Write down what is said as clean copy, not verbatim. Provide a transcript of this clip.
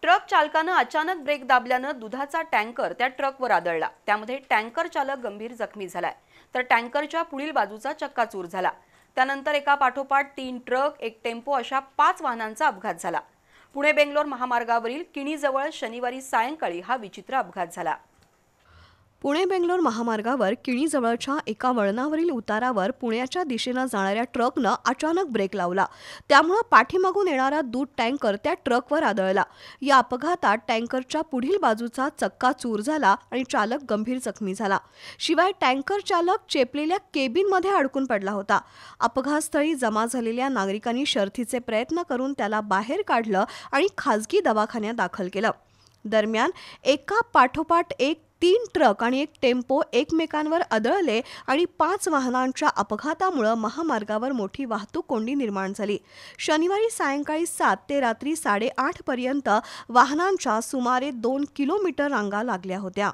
Truck चालकानं अचानक break दाबल्यानं दुधाचा टँकर त्या ट्रकवर आदळला। त्यामध्ये टँकर चालक गंभीर जखमी झालाय, तर टँकरच्या पुढील बाजूचा चक्काचूर झाला। त्यानंतर एका पाठोपाठ 3 ट्रक, एक टेम्पो अशा 5 वाहनांचा अपघात झाला। पुणे बेंगलोर महामार्गावरील किणीजवळ शनिवारी सायंकाळी हा विचित्र अपघात झाला। पुणे बेंगलोर महामार्गावर किणीजवळच्या एका वळणावरील उतारावर पुण्याच्या दिशेनं जाणाऱ्या ट्रकनं अचानक ब्रेक लावला। त्यामुळे पाठीमागून येणारा दूध टँकर त्या ट्रकवर आदळला। या अपघातात टँकरच्या पुढील बाजूचा चक्काचूर झाला आणि चालक गंभीर जखमी झाला। शिवाय टँकर चालक चेपलेल्या केबिनमध्ये अडकून पडला होता। अपघातस्थळी जमा झालेल्या नागरिकांनी शर्थीचे प्रयत्न करून त्याला बाहेर काढलं आणि खासगी दवाखान्यात दाखल केलं। दरम्यान एका पाठोपाठ एक 3 ट्रक आणि एक टेम्पो एकमेकांवर आदळले आणि 5 वाहनांच्या अपघातामुळे महामार्गावर मोठी वाहतूक कोंडी निर्माण झाली। शनिवारी सायंकाळी 7 ते रात्री 8:30 पर्यंत वाहनांच्या सुमारे 2 किलोमीटर रांगा लागल्या होत्या।